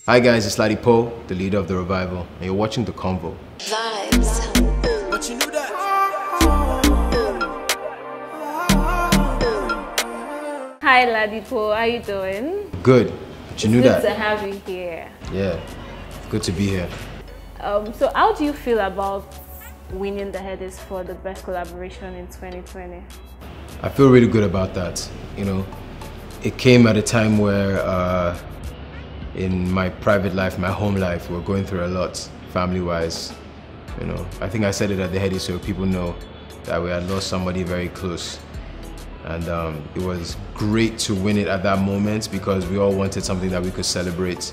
Hi guys, it's Ladipoe, the leader of the revival, and you're watching the Convo. Vibes. But you knew that. Hi Ladipoe, how you doing? Good, but you knew that. Good to have you here. Yeah, good to be here. So how do you feel about winning the Headies for the best collaboration in 2020? I feel really good about that. You know, it came at a time where in my private life, my home life, we're going through a lot, family-wise. You know, I think I said it at the Headies so people know that we had lost somebody very close. And it was great to win it at that moment because we all wanted something that we could celebrate.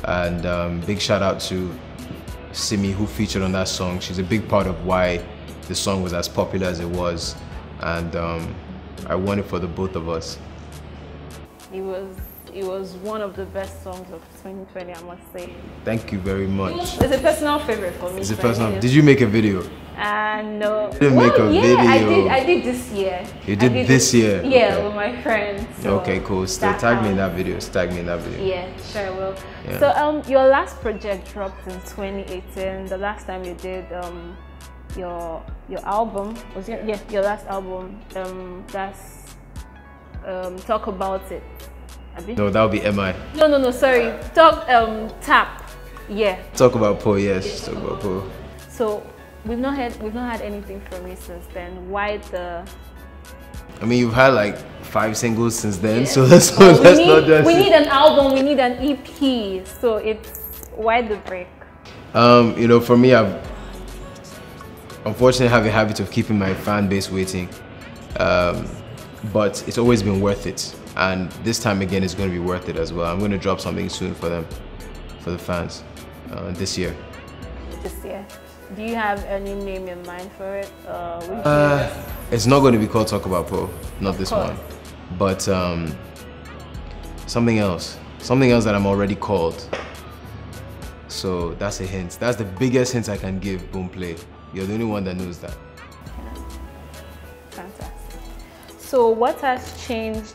And big shout out to Simi, who featured on that song. She's a big part of why the song was as popular as it was. And I won it for the both of us. It was one of the best songs of 2020, I must say. Thank you very much. It's a personal favorite for me. It's a personal. Did you make a video? No. You didn't make a video. I did this year. You did this year? Yeah, okay. with my friends. So okay, cool. Still tag me in that video. Tag me in that video. Yeah, sure I will. Yeah. So your last project dropped in 2018. The last time you did your album was your last album. That's Talk About It. No, that would be MI. No, sorry. Tap. Yeah. Talk About Poe, yes. Talk About Poe. So we've not had anything from you since then. Why the? I mean, you've had like 5 singles since then, yeah. so let's not just. We need an album. We need an EP. So it's why the break? You know, for me, I've unfortunately have a habit of keeping my fan base waiting, but it's always been worth it. And this time again, it's going to be worth it as well. I'm going to drop something soon for them, for the fans, this year. This year. Do you have any name in mind for it? It's not going to be called Talk About Poe, not this one. But something else that I'm already called. So that's a hint. That's the biggest hint I can give, Boomplay. You're the only one that knows that. Fantastic. So what has changed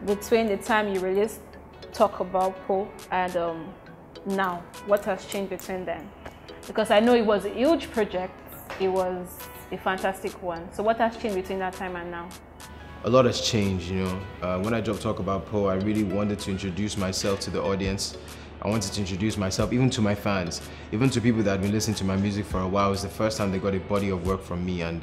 between the time you released Talk About Poe and now? What has changed between them? Because I know it was a huge project. It was a fantastic one. So what has changed between that time and now? A lot has changed, you know. When I dropped Talk About Poe, I really wanted to introduce myself to the audience. I wanted to introduce myself even to my fans, even to people that had been listening to my music for a while. It was the first time they got a body of work from me, and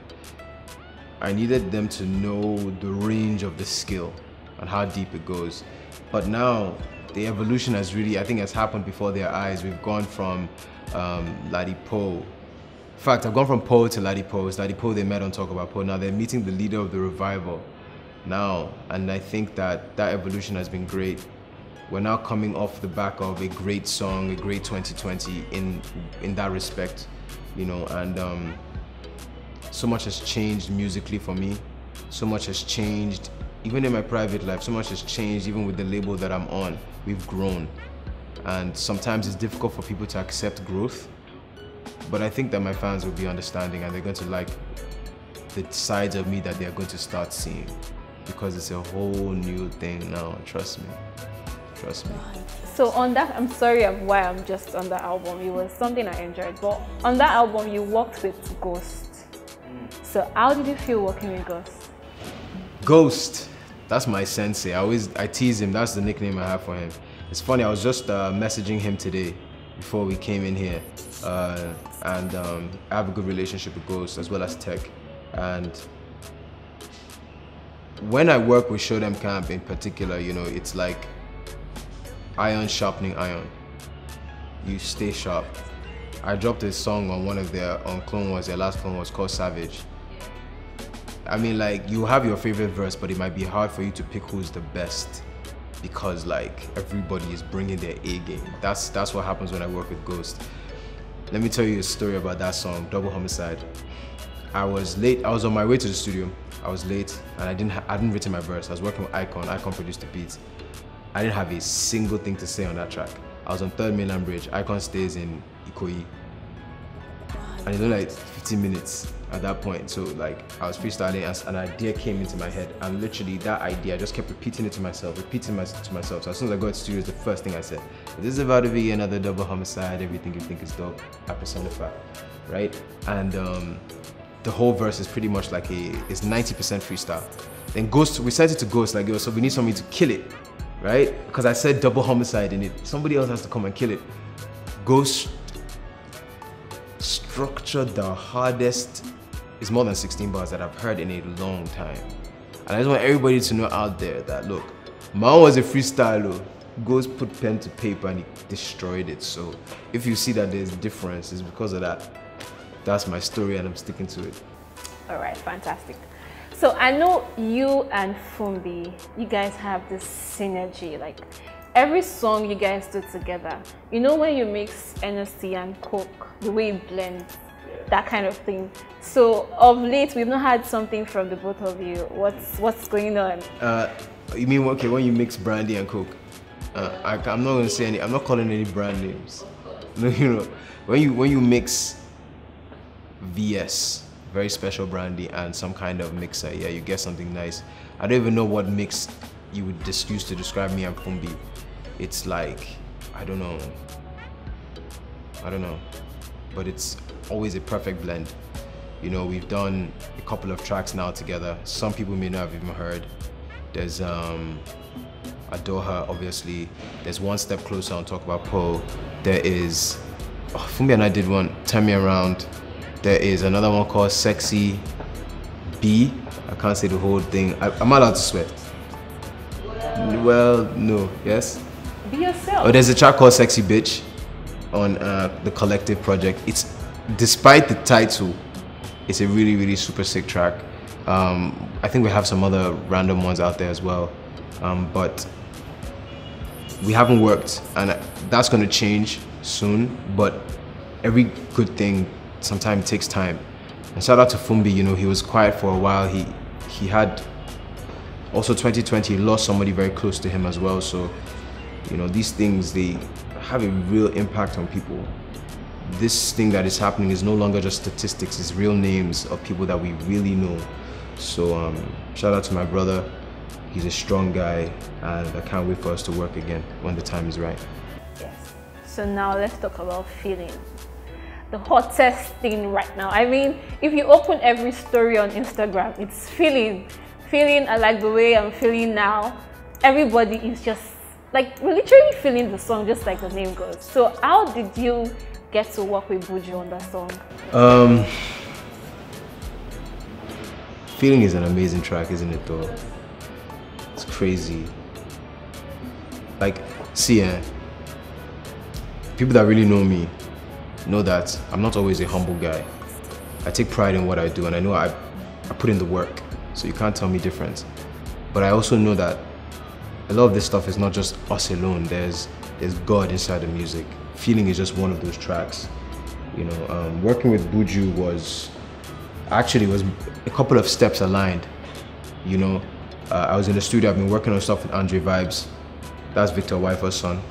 I needed them to know the range of the skill and how deep it goes. But now, the evolution has really, I think, has happened before their eyes. We've gone from Ladipoe. In fact, I've gone from Poe to Ladipoe. It's Ladipoe they met on Talk About Poe. Now they're meeting the leader of the revival now, and I think that evolution has been great. We're now coming off the back of a great song, a great 2020 in that respect, you know, and so much has changed musically for me. So much has changed even in my private life. So much has changed even with the label that I'm on. We've grown, and sometimes it's difficult for people to accept growth, but I think that my fans will be understanding and they're going to like the sides of me that they're going to start seeing, because it's a whole new thing now. Trust me. Trust me. So on that, I'm sorry why I'm just on that album. It was something I enjoyed, but on that album you worked with Ghost. So how did you feel working with Ghost? Ghost, that's my sensei. I tease him. That's the nickname I have for him. It's funny, I was just messaging him today before we came in here, and I have a good relationship with Ghost as well as Tech. And when I work with Show Them Camp in particular, you know, it's like iron sharpening iron. You stay sharp. I dropped a song on one of their Clone Wars. Their last Clone Wars called Savage. I mean, like, you have your favorite verse, but it might be hard for you to pick who's the best because, like, everybody is bringing their A game. That's what happens when I work with Ghost. Let me tell you a story about that song, Double Homicide. I was late. I was on my way to the studio. I was late, and I hadn't written my verse. I was working with Icon. Icon produced the beats. I didn't have a single thing to say on that track. I was on 3rd Mainland Bridge. Icon stays in Ikoyi. and it's only like 15 minutes at that point. So like I was freestyling as an idea came into my head, and literally that idea, I just kept repeating it to myself. So as soon as I got to the studio, the first thing I said, this is about to be another double homicide, everything you think is dope, I personify, right? And the whole verse is pretty much like it's 90% freestyle. Then Ghost, we sent it to Ghost, like, yo, so we need somebody to kill it, right? Because I said double homicide in it. Somebody else has to come and kill it. Ghost structured the hardest, it's more than 16 bars that I've heard in a long time. And I just want everybody to know out there that, look, man was a freestyler. Ghost put pen to paper and he destroyed it. So if you see that there's a difference, it's because of that. That's my story and I'm sticking to it. All right, fantastic. So I know you and Fumbi, you guys have this synergy. Like every song you guys do together, you know when you mix NSC and Coke, the way it blends, that kind of thing. So of late, we've not had something from the both of you. What's going on? You mean, okay, when you mix brandy and Coke? I'm not gonna say any, I'm not calling any brand names. You know, when you mix VS, very special brandy, and some kind of mixer, yeah, you get something nice. I don't even know what mix you would just use to describe me and Fumbi. It's like, I don't know, but it's always a perfect blend. You know, we've done a couple of tracks now together. Some people may not have even heard. There's Adoha, obviously. There's One Step Closer on Talk About Poe. There is, Fumbi and I did one, Turn Me Around. There is another one called Sexy B. I can't say the whole thing. I'm allowed to swear. Well, no, yes? Be yourself. Oh, there's a track called Sexy Bitch on the Collective project. It's, despite the title, it's a really, really super sick track. I think we have some other random ones out there as well. But we haven't worked, and that's gonna change soon, but every good thing sometimes takes time. And shout out to Fumbi, you know, he was quiet for a while. He had also 2020, he lost somebody very close to him as well. So, you know, these things, they have a real impact on people. This thing that is happening is no longer just statistics, it's real names of people that we really know. So shout out to my brother. He's a strong guy, and I can't wait for us to work again when the time is right. Yes. So now let's talk about feeling. The hottest thing right now. I mean, if you open every story on Instagram, it's feeling. Feeling, I like the way I'm feeling now. Everybody is just, like, we're literally feeling the song just like the name goes. So how did you get to work with Buju on that song? Feeling is an amazing track, isn't it though? It's crazy. Like, see, people that really know me know that I'm not always a humble guy. I take pride in what I do, and I know I put in the work, so you can't tell me different. But I also know that a lot of this stuff is not just us alone. There's God inside the music. Feeling is just one of those tracks. You know, working with Buju was a couple of steps aligned. You know, I was in the studio. I've been working on stuff with Andre Vibes. That's Victor Wifer's son.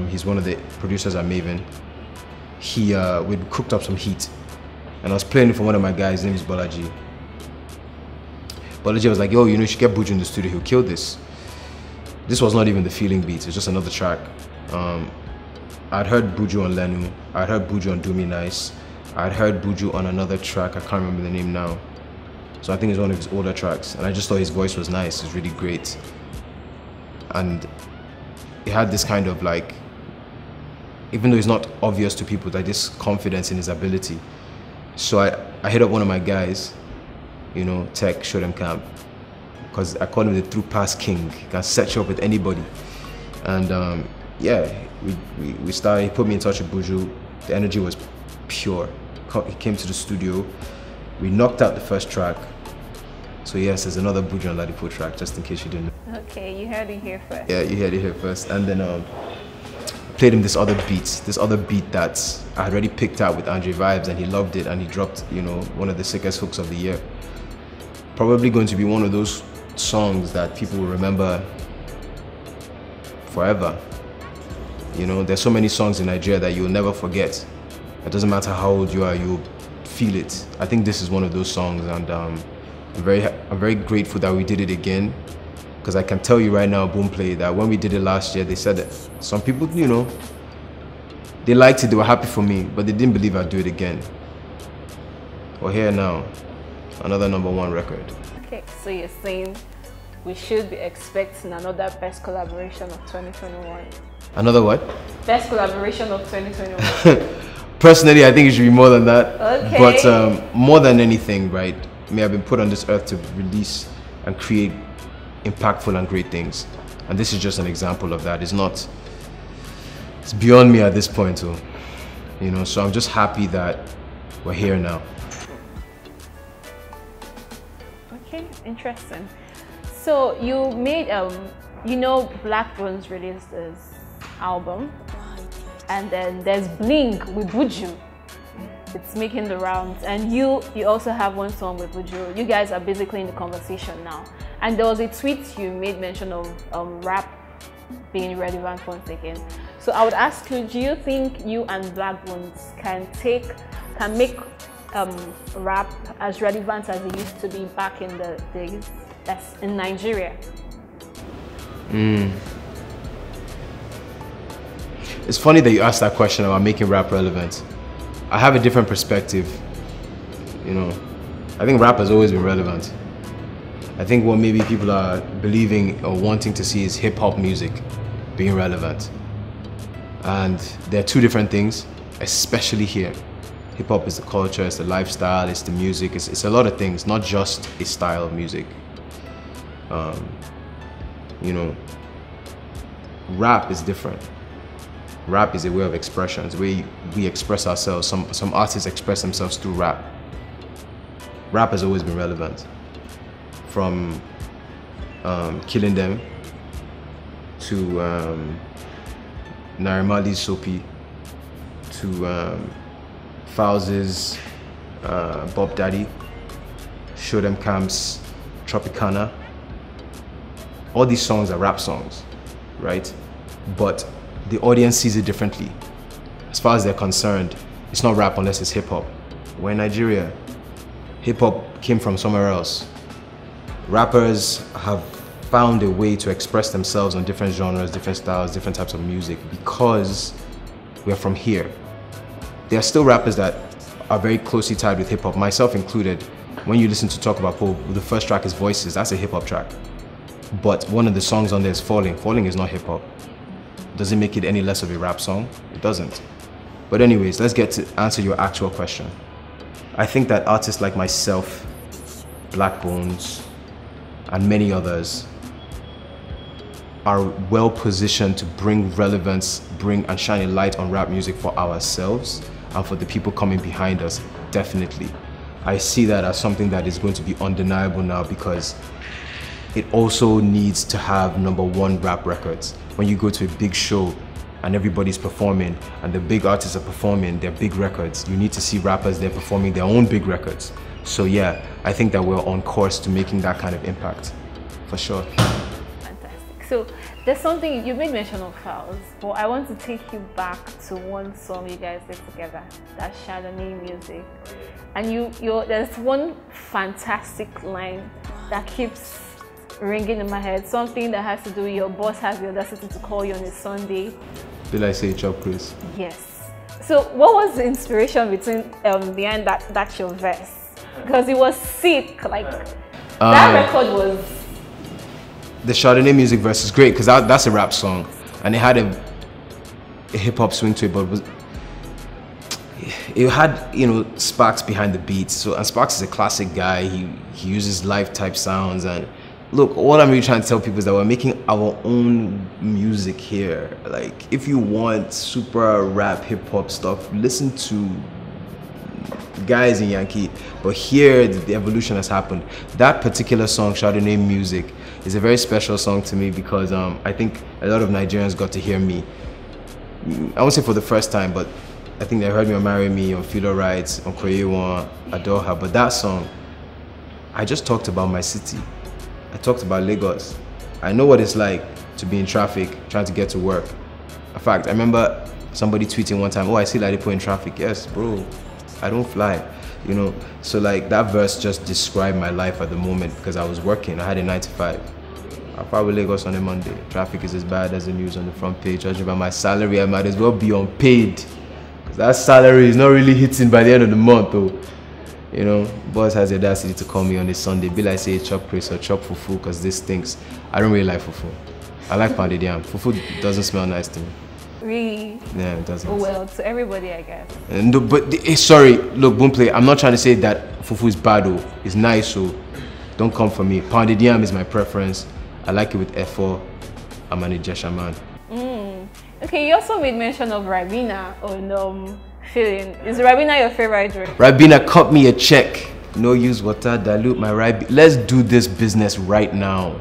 He's one of the producers at Maven. We cooked up some heat, and I was playing it for one of my guys. His name is Bolaji. Bolaji was like, yo, you know, you should get Buju in the studio. He'll kill this. This was not even the feeling beat. It's just another track. I'd heard Buju on Lenu. I'd heard Buju on Do Me Nice. I'd heard Buju on another track. I can't remember the name now. So I think it's one of his older tracks. And I just thought his voice was nice. It's really great. And it had this kind of like, even though it's not obvious to people, like this confidence in his ability. So I hit up one of my guys, you know, Tech, Show Them Camp, because I call him the Through Pass King. He can set you up with anybody. And yeah, we started, he put me in touch with Buju. The energy was pure. He came to the studio. We knocked out the first track. So yes, there's another Buju and Ladipoe track, just in case you didn't know. Okay, you heard it here first. Yeah, you heard it here first. And then I played him this other beat that I had already picked out with Andre Vibes, and he loved it, and he dropped, you know, one of the sickest hooks of the year. Probably going to be one of those songs that people will remember forever. You know, there's so many songs in Nigeria that you'll never forget. It doesn't matter how old you are, you'll feel it. I think this is one of those songs, and I'm very grateful that we did it again, because I can tell you right now, Boomplay, that when we did it last year, they said that some people, you know, they liked it, they were happy for me, but they didn't believe I'd do it again. We're here now, another #1 record. Okay, so you're saying we should be expecting another best collaboration of 2021. Another what? Best collaboration of 2021. Personally, I think it should be more than that. Okay. But more than anything, right? I mean, I've been put on this earth to release and create impactful and great things. And this is just an example of that. It's beyond me at this point, too. You know, so I'm just happy that we're here now. Okay, interesting. So you made, you know, Blackbones released this album, and then there's Bling with Buju. It's making the rounds, and you also have one song with Buju. You guys are basically in the conversation now. And there was a tweet you made mention of rap being relevant once again. So I would ask you, do you think you and Blackbones can make rap as relevant as it used to be back in the days? That's in Nigeria. It's funny that you asked that question about making rap relevant. I have a different perspective. You know, I think rap has always been relevant. I think what maybe people are believing or wanting to see is hip-hop music being relevant. And there are two different things, especially here. Hip-hop is the culture, it's the lifestyle, it's the music, it's a lot of things, not just a style of music. You know, rap is different. Rap is a way of expression. It's the way we express ourselves. Some artists express themselves through rap. Rap has always been relevant. From Killing Them to Narimali's Soapy to Fowls's Bob Daddy, Show Them Camps, Tropicana. All these songs are rap songs, right? But the audience sees it differently. As far as they're concerned, it's not rap unless it's hip-hop. We're in Nigeria. Hip-hop came from somewhere else. Rappers have found a way to express themselves on different genres, different styles, different types of music because we're from here. There are still rappers that are very closely tied with hip-hop, myself included. When you listen to Talk About Poe, the first track is Voices, that's a hip-hop track. But one of the songs on there is Falling. Falling is not hip-hop. Does it make it any less of a rap song? It doesn't. But anyways, let's get to answer your actual question. I think that artists like myself, Blackbones, and many others are well positioned to bring relevance, bring and shine a light on rap music for ourselves and for the people coming behind us, definitely. I see that as something that is going to be undeniable now because it also needs to have #1 rap records. When you go to a big show and everybody's performing and the big artists are performing their big records, you need to see rappers there performing their own big records. So yeah, I think that we're on course to making that kind of impact, for sure. Fantastic. So there's something, you made mention of Fowls, but I want to take you back to one song you guys did together, that's Chardonnay Music. And there's one fantastic line that keeps ringing in my head, something that has to do with your boss has the audacity to call you on a Sunday. Did I say chop Chris? Yes. So what was the inspiration behind that your verse? Because it was sick, like that record was. The Chardonnay Music verse is great because that's a rap song and it had a hip hop swing to it, but it had, you know, Sparks behind the beats. So, and Sparks is a classic guy. He uses live type sounds. And look, all I'm really trying to tell people is that we're making our own music here. Like, if you want super rap hip hop stuff, listen to guys in Yankee. But here, the evolution has happened. That particular song, Chardonnay Music, is a very special song to me because I think a lot of Nigerians got to hear me. I won't say for the first time, but I think they heard me on Marry Me, on Feel Alright, on Koyewa, Adore Her. But that song, I just talked about my city. I talked about Lagos. I know what it's like to be in traffic, trying to get to work. In fact, I remember Somebody tweeting one time, oh, I see Ladipoe in traffic. Yes, bro, I don't fly, you know. So like that verse just described my life at the moment because I was working. I had a 9 to 5. I probably Lagos on a Monday. Traffic is as bad as the news on the front page. Judging by my salary, I might as well be unpaid. Because that salary is not really hitting by the end of the month though. You know, boss has the audacity to call me on a Sunday. Be like, say, chop Chris or chop fufu because this stinks. I don't really like fufu. I like pounded yam. Fufu doesn't smell nice to me. Really? Yeah, it doesn't. Oh, well, to everybody, I guess. But sorry, look, Boomplay, I'm not trying to say that fufu is bad or it's nice, so don't come for me. Pounded yam is my preference. I like it with F4. I'm an Ijesha man. Okay, you also made mention of Ravina on Feeling. Is Ravina your favorite drink? Ravina, cut me a check. No use water, dilute my Ravina. Let's do this business right now.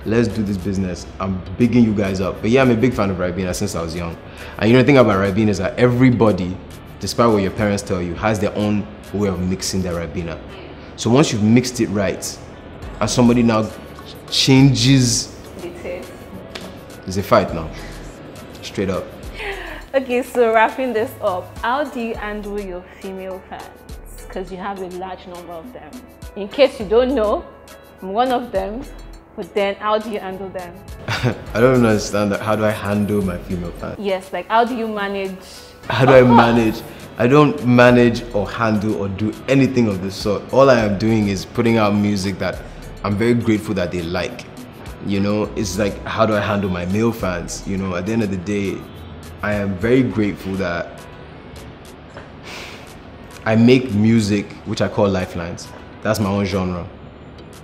Let's do this business. I'm bigging you guys up. But yeah, I'm a big fan of Ravina since I was young. And you know the thing about Ravina is that everybody, despite what your parents tell you, has their own way of mixing their Ravina. So once you've mixed it right, and somebody now changes, there's a fight now. Straight up. Okay, so wrapping this up, how do you handle your female fans? Because you have a large number of them. In case you don't know, I'm one of them. But then, how do you handle them? I don't understand that. How do I handle my female fans? Yes, like how do you manage? How do I manage? I don't manage or handle or do anything of the sort. All I am doing is putting out music that I'm very grateful that they like. You know, it's like, how do I handle my male fans? You know, at the end of the day, I am very grateful that I make music, which I call lifelines. That's my own genre.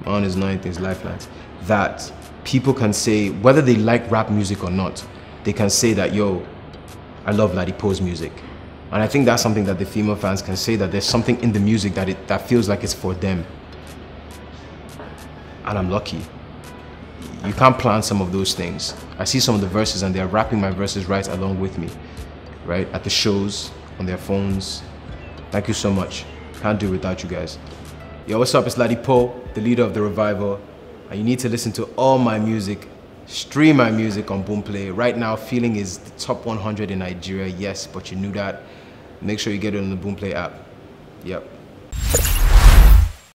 My own is not anything, it's lifelines. That people can say, whether they like rap music or not, they can say that, yo, I love Ladipoe's music. And I think that's something that the female fans can say, that there's something in the music that feels like it's for them. And I'm lucky. You can't plan some of those things. I see some of the verses and they're rapping my verses right along with me, right? At the shows, on their phones. Thank you so much. Can't do it without you guys. Yo, what's up? It's Ladipoe, the leader of the revival. And you need to listen to all my music, stream my music on Boomplay. Right now, Feeling is the top 100 in Nigeria, yes, but you knew that. Make sure you get it on the Boomplay app. Yep.